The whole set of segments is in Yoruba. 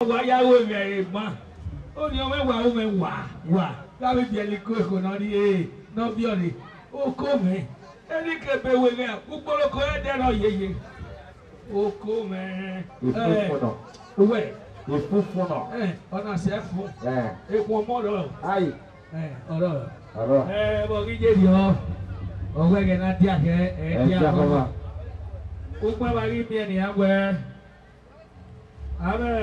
Wáyáwó rẹ̀ mọ́ ó ní ọmọ ẹ̀wà ọmọ ẹ̀wà wà lábẹ́ bí ẹni kó èkó náà ní náà bí ọ̀rẹ́ ó kó mi ẹni kébé wo rẹ̀ gbogbo olóko ẹ̀ dẹ́rọ̀ yeye ó kó mi wẹ̀ ìfúnfúnà ọ̀nà sẹ́fù epo mọ́rọ̀ ọ̀rọ̀ bọ̀ kí jẹ́ di ọ́ ọ̀wẹ́ rẹ̀ náà díà kẹ́ ẹ̀ díà kọ́ gbogbo ẹ̀ wá rí mi ẹ̀ nìyà wẹ̀ ààrẹ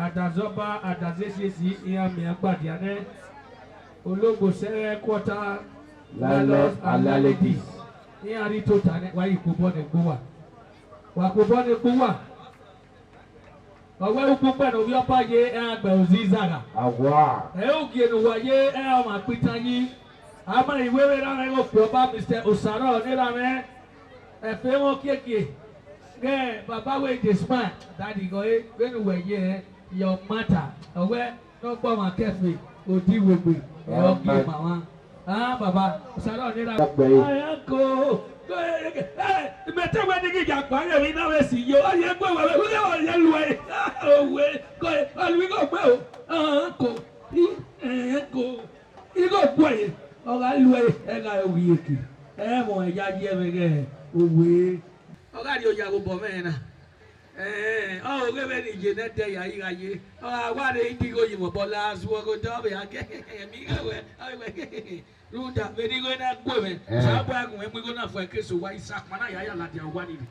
àdàzọ́bá àdàzẹ́sẹ̀sì ìhàmì àgbàdìánẹ́ ológo sẹ́rẹ́ kọ́tà lálọ́ alálẹ́dì ní àrító tàní wáyé kó bọ́ọ̀nù gbówà wà kó bọ́ọ̀nù gbówà ọ̀wẹ́ ukú pẹ̀lú bí ọ̀pá yé ẹ̀ àgbẹ̀ òzì zàrà ẹ̀ ó gé nu wáyé ẹ̀ ọmọ àpìtàn yín àmọ́ ìwé rẹ̀ rárá ẹ̀ ó pè ọba Mr. Osaro nílànà ẹ̀fẹ̀ wọn kéèké. Yeah, Baba wey dey smart, daddy go when we were here, your matter. Ọwẹ́ no gbọ́ ma kẹ́fì, òdi wègbè, ẹ̀ ọ́gì màmá. Baba, Osaro nira. Ayako, mẹtẹ wẹ́n ní kíjà pàrọ̀ mi náà wẹ̀ sí yó. Ọyẹ gbọ́ wẹ̀ wẹ̀ ọyẹ lu ẹ̀. Òwe kọ́ ẹ̀ ọlùmí kò gbẹ́ o. Kò ikọ̀ gbọ́ ẹ̀ ọ̀gá lu ẹ̀ ẹ̀ka òwì èkì. Ẹ̀ mọ̀ ẹ̀yà jẹ́ mi kẹ́ òwe. Ọ̀gá ni ojà gbogbo mẹ́rin náà ọ̀gá bẹ́ẹ̀ ni ìjẹ́ náà tẹ ìyá yíra yé àwa ni ìdígò yìí mọ̀ bọ́lá aṣọ́gbó dọ́ọ̀bì akẹ́kẹ́ mi kẹ́wẹ́ rúdà bẹ́ẹ̀ni náà gbọ́ mẹ́ sábà ẹ̀gùn ẹ̀mí kó náà fọ ẹ̀kẹ́ sọ wáyé sápá náà yà láti àwọn níbi.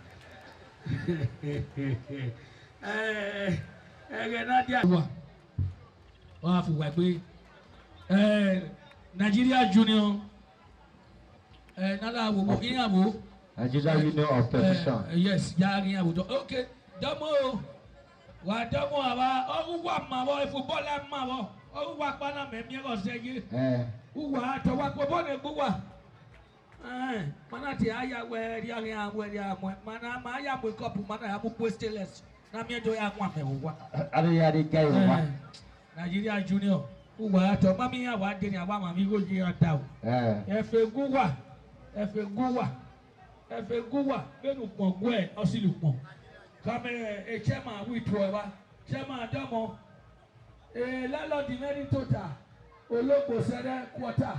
ẹ̀rẹ̀ náà dí àwọn wọ́n á fi wà pé Nigeria Junior nálà àwòmọ̀ ìyàwó. Nigeria Union of Profession. Yes, yari abujo. Okay, damo. Wa damo àwa oruwa mawo football mawo. Oruwa pana me mi ro seje. Uwa to wa po ne gbowa. Mana ti aya we ri ari awe ri amwe. Mana ma ya mo cup mana ya mo postless. Na mi do ya kwa me wa. Ari ya ri kai wa. Nigeria Junior. Uwa to mami ya wa de ni awa ma mi go ji ata o. Efe guwa. Efe guwa. Efe guwa benu pọ̀gbọ́ ẹ̀ ọ̀sìlù pọ̀ kàmẹ́ ẹ̀ chairman wíìtú ẹ̀ wá chairman dọ́mọ lálọ́ọ̀dì mẹ́rin tóta olóògbò sẹ́rẹ́ kwọ́tà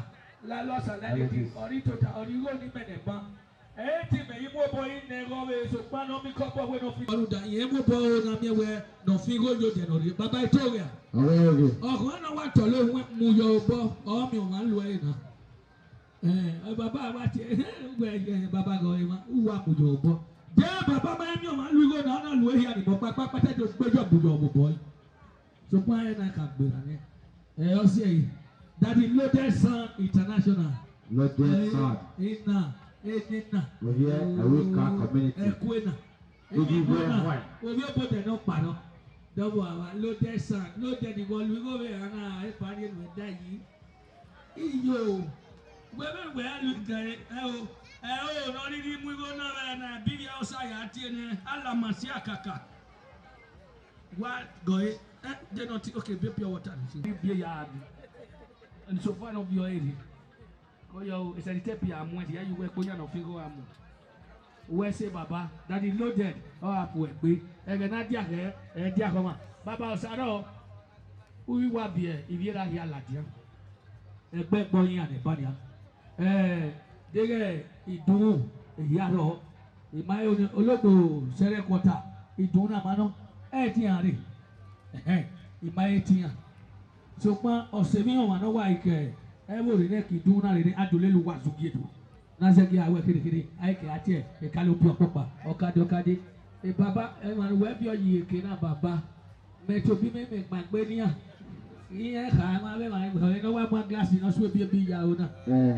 lálọ́ọ̀sálẹ́dì ọ̀rí tóta ọ̀rí ró ní mẹ́nẹ̀gbọ́n ẹ̀ ti mẹ́yìn mọ́ bọ́ yín nẹ̀rọ ẹ̀ sọ̀gbọ́n náà mi kọ́ bọ́ wẹ́ nọ́ọ̀fin. ọ̀rùdà yẹn mọ́ bọ́ ọ̀nà mi wẹ́ nọ́ọ̀fin rójò dẹ̀nà rí bàbá ìtòrìà ọkùnrin náà wà tọ̀ ló mú yọ bọ́ ọ́ mi ò máa ń lo ẹ̀ náà. Baba wa ti baba go ma uwa bujo bo je baba ma mi o ma lu go na lu ehi ani bo papa pata to gbejo bujo bo boy so kwa na ka gbe na o se yi Daddy Loaded Son International Loaded Son ina we here Awika community ekwena obi obo de no pa no double our Loaded Son loaded the one we go we na e pari no da yi iyo wẹ́wẹ́ alùpùpù ẹ̀ lórí ní mú igbó náà rẹ̀ náà bí yà ọ̀sà yà á tiẹ̀ ní alamasi àkàkà wá gọ̀ẹ́ ẹ̀ dẹ́nà tí ok bẹ́ẹ̀ pure water ní sìn. bí yà á bí ẹni sọ fún ẹ̀ náà bí ọ èrè kọ́ yọ ìsẹ̀dí tẹ́pì àmú ẹ̀ díẹ̀ yìí wẹ́ kó yànnà fígọ́ àmú wẹ́ ṣe bàbá Daddy Loaded ọ̀ àpò ẹ̀ pé ẹ̀rẹ̀ náà díà kẹ́ ẹ̀ díà kọ́ mà bàbá Osaro wíwá bìẹ̀ ìbíra yà làdìyàn ẹgbẹ́ gbọ́yìn àdìbọ́nìyàn. Dege ìdùnnú ìyàrá ìmáyé olóògbò sẹ́rẹ́ kọta ìdùnnú náà máa ná ti hàn rè ìmáyé ti hàn ṣùgbọ́n ọ̀sẹ̀ mi hàn wà ìkẹ́ wò rí rẹ̀ kì í dùnnú náà rè adùnlélu wà zùgì ètò n'azẹ́gi awẹ́ kékeré àìkẹ́ àti ẹ̀ka ló bí ọ̀pọ̀pà ọ̀kadì bàbá wẹ́ bí ọ̀yì èké náà bàbá mẹ́tò bí mẹ́mẹ́ gbàgbé níyà. Iya kah ma be ma ngoi no wa ma glass no so bi ya ona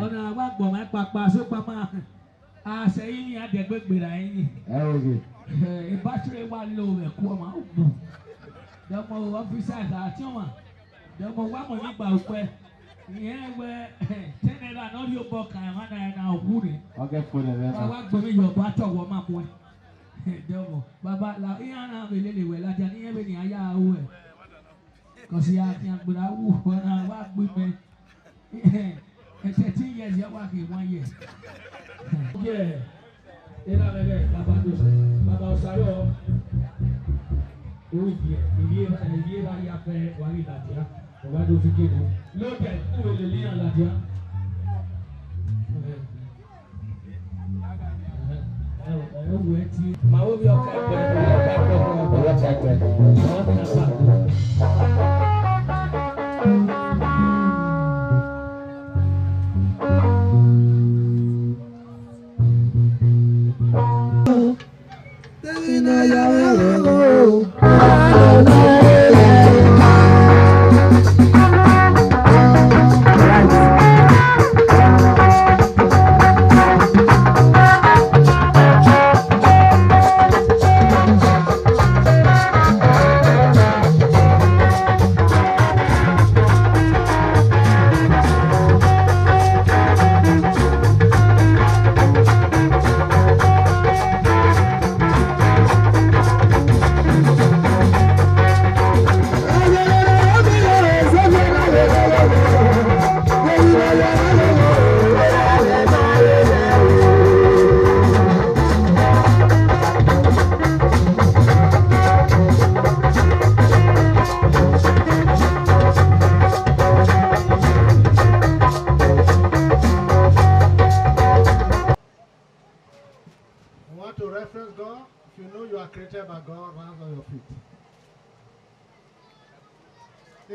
ona wa gbo ma papa so papa se yin ya de gbegbe ra yin e battery wa low e ku ma bu de mo officer da ti won de mo wa mo ni gba ope iyen we tenera no ri obo kan ma na obu ni okay for the wa gbo mi yo ba to wo ma mo de mo baba la iya na be le we la ja ni e be ni aya o e kasi yang berawuh wana waktu me, seti ya dia waktu one year. Yeah, era bebe, baba Osaro. Ibi ba ya fe wari latia. O wa do fi kinu. Lo de ku le le yan latia. Ma wo bi o ka pe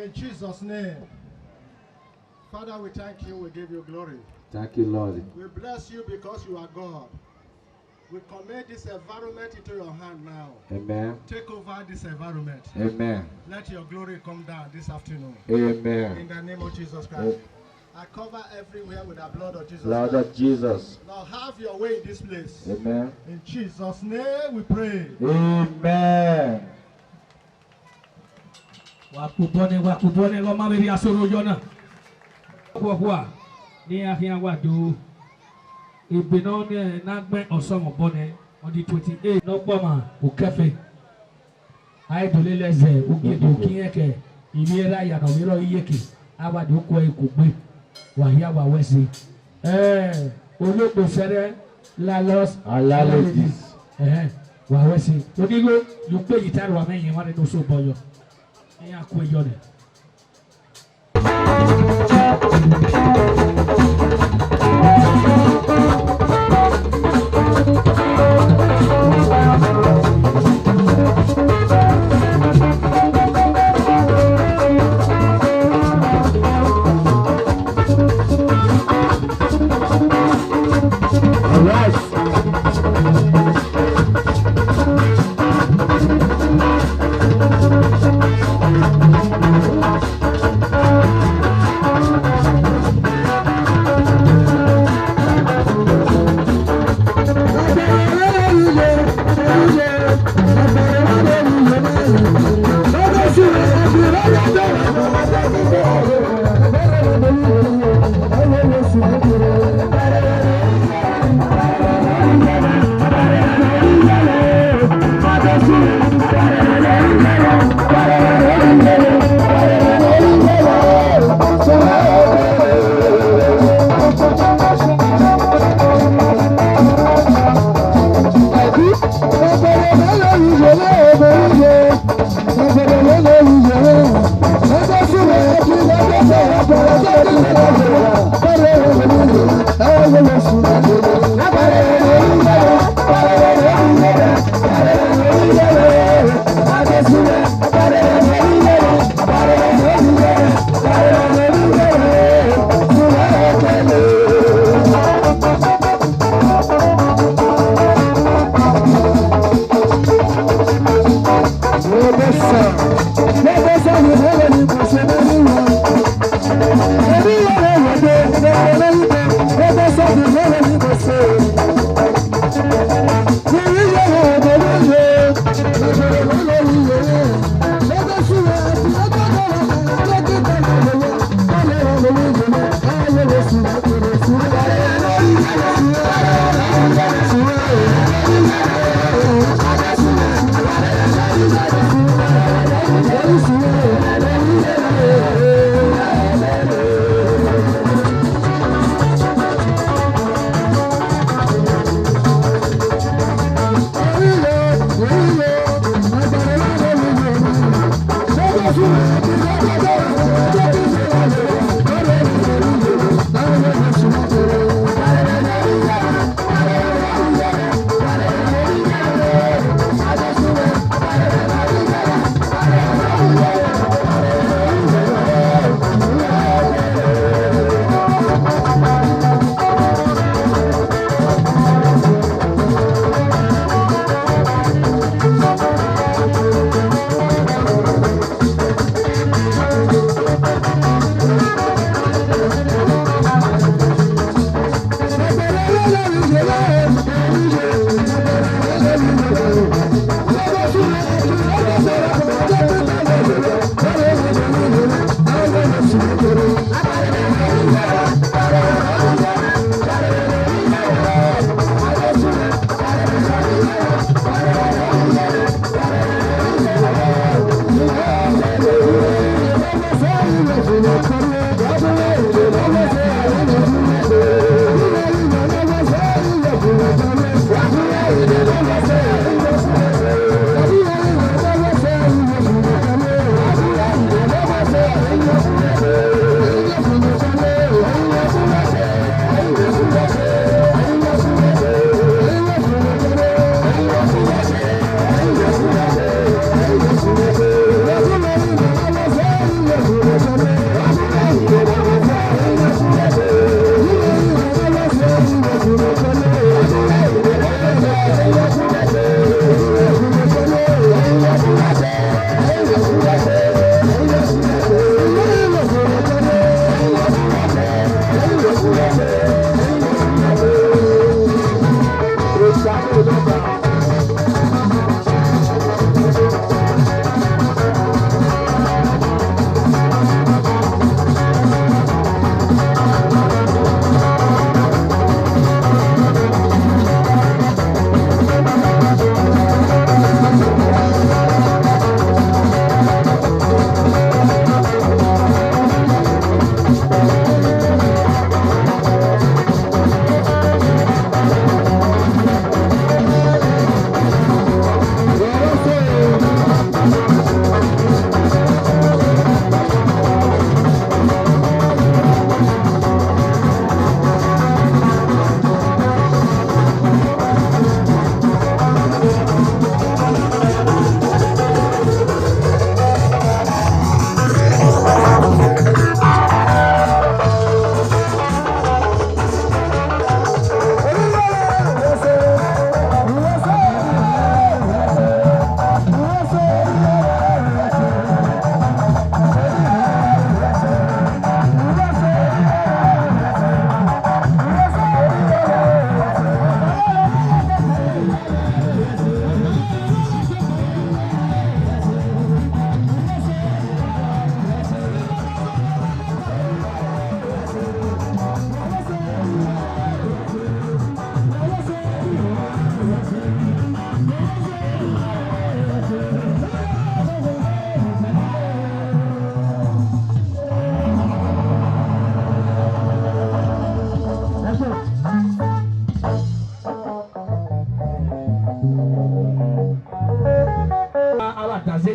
In Jesus' name. Father, we thank you. We give you glory. Thank you, Lord. We bless you because you are God. We commit this environment into your hand now. Amen. Take over this environment. Amen. Let your glory come down this afternoon. Amen. In the name of Jesus Christ. I cover everywhere with the blood of Jesus Lord Christ. of Jesus. Now have your way in this place. Amen. In Jesus' name we pray. Amen. Wakubone Roma baby asoro jona. Kwa ni ahia wado. Ibino ne nagbe osomo bone on the 28 no gboma okefe. Ai doleleze ugedo kinyeke imiera ya no miro iyeke awado ko ekugbe wahia wa wesi. Ologbo fere lalos Alalodis. Wa wesi. Onigo you pay guitar wa meyin wa no so boyo. Eya ku ejo ne.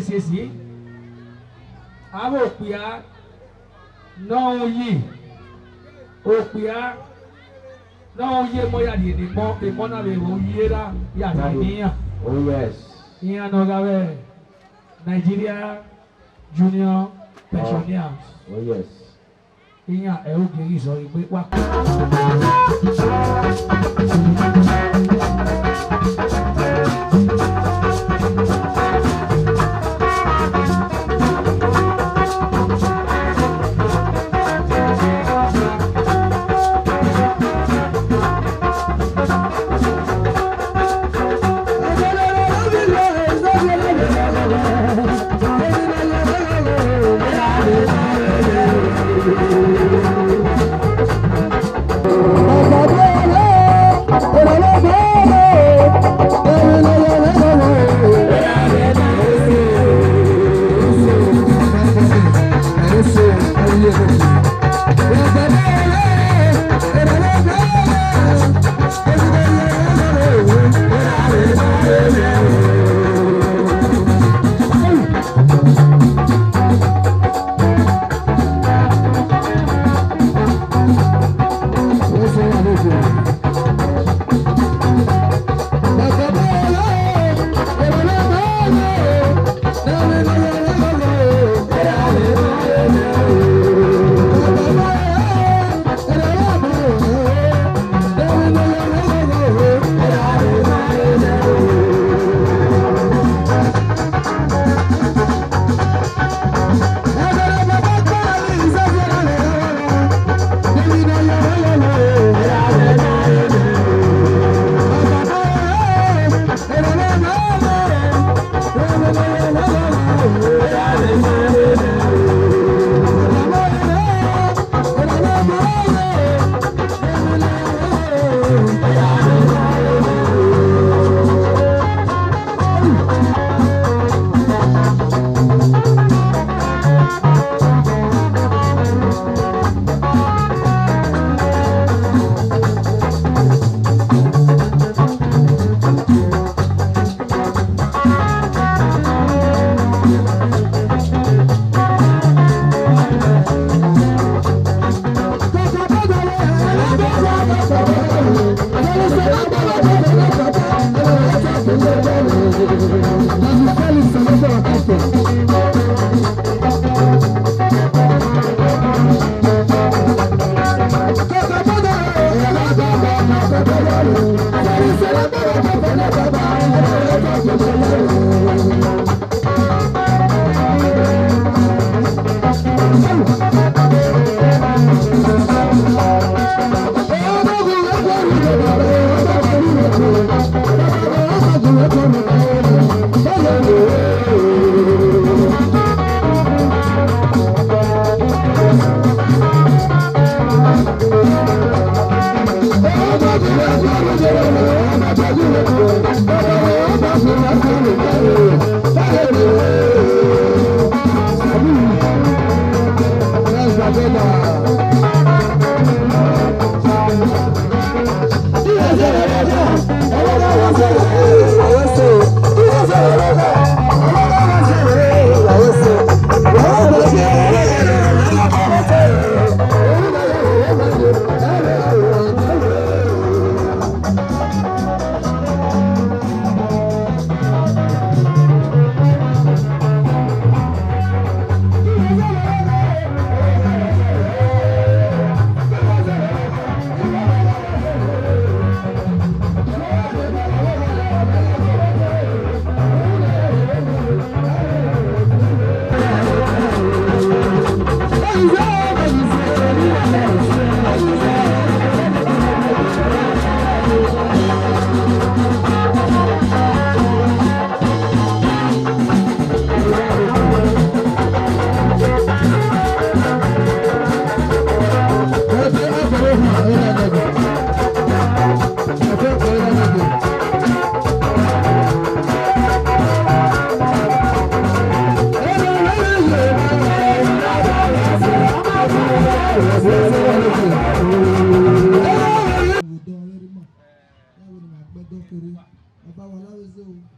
sesi abo okpia n'oyi okpia n'oyi mo ya di ni mo na be oyi la ya niya. Oh yes. Iya no gabe Nigeria Junior Pensioners. Oh yes. Iya e o geri so igbe wa. Thank you.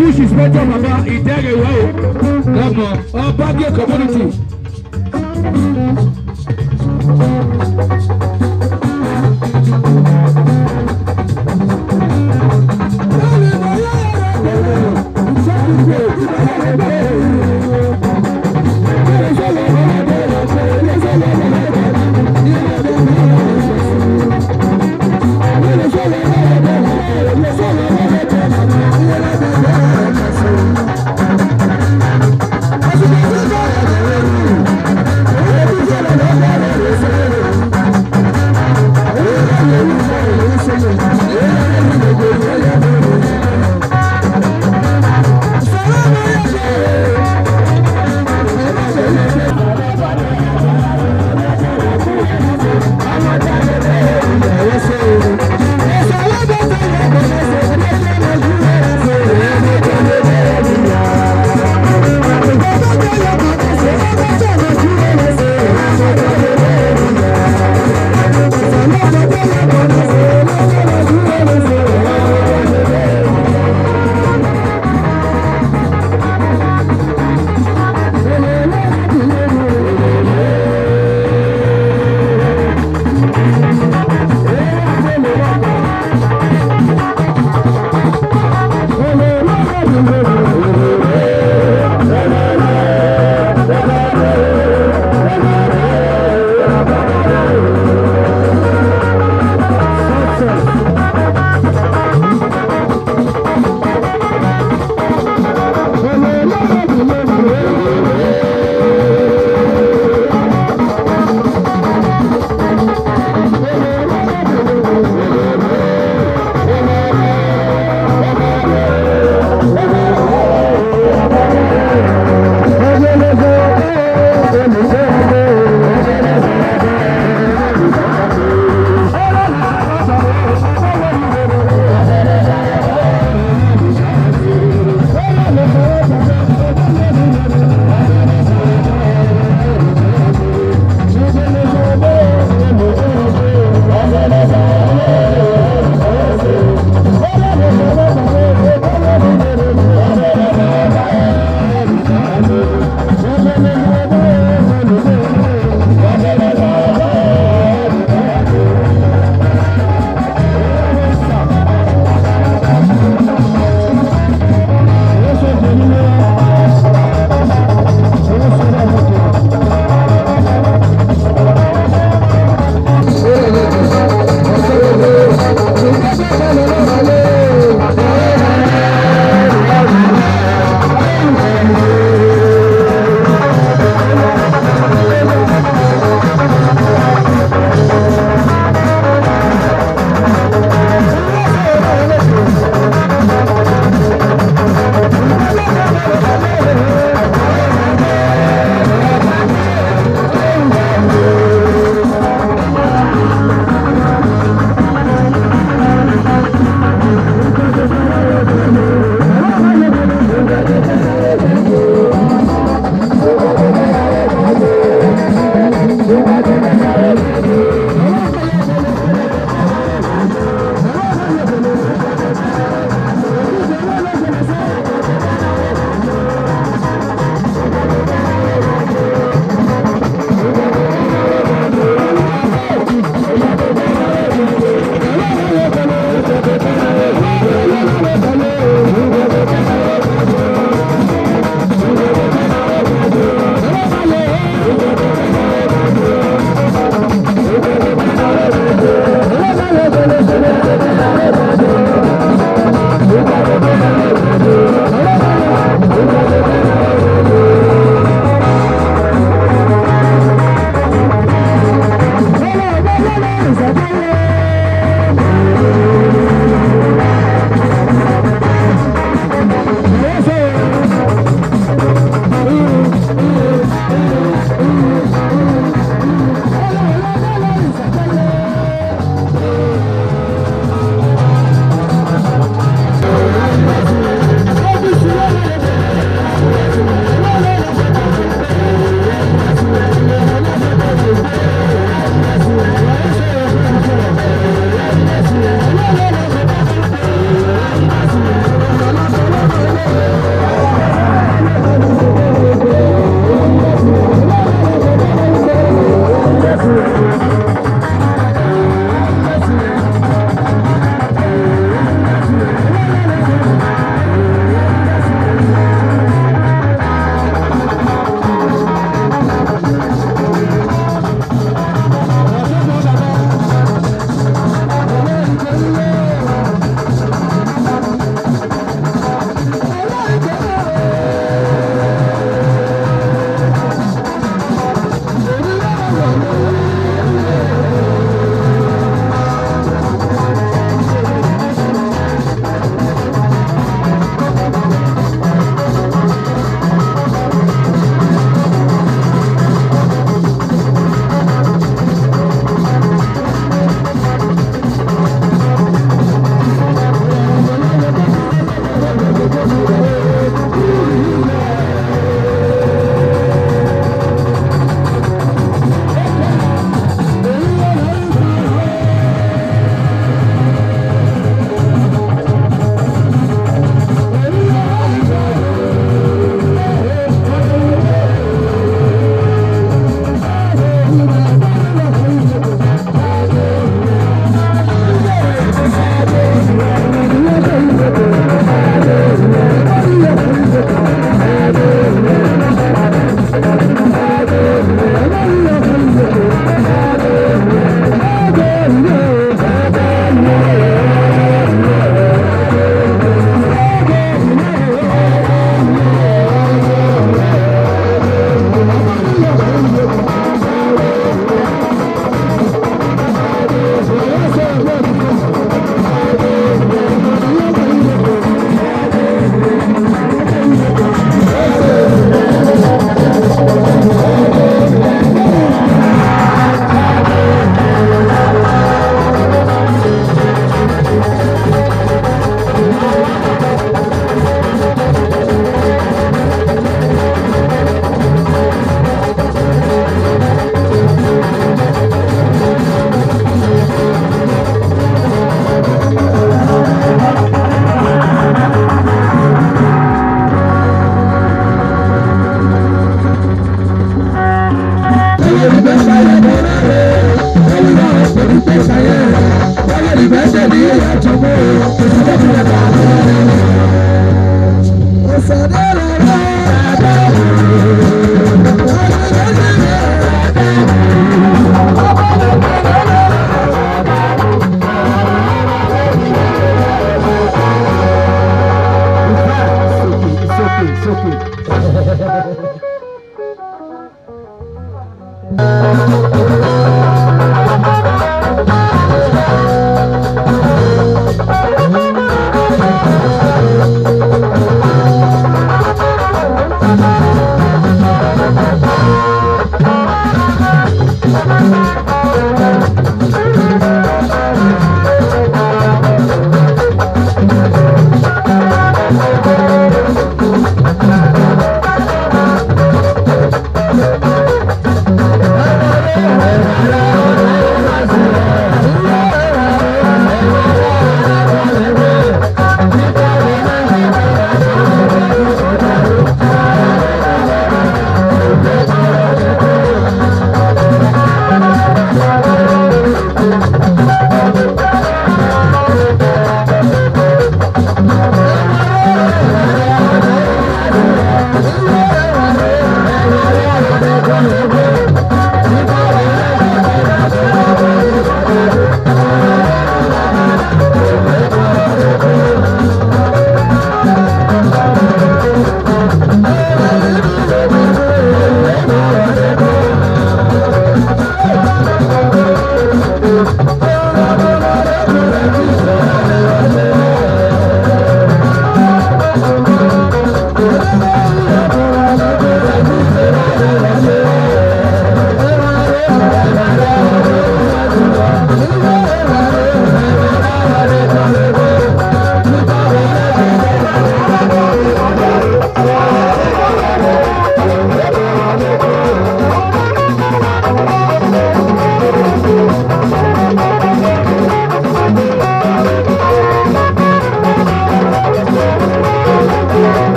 Push is better, Mama. It very well. Come on. Oh, Baggy community.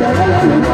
Hallelujah.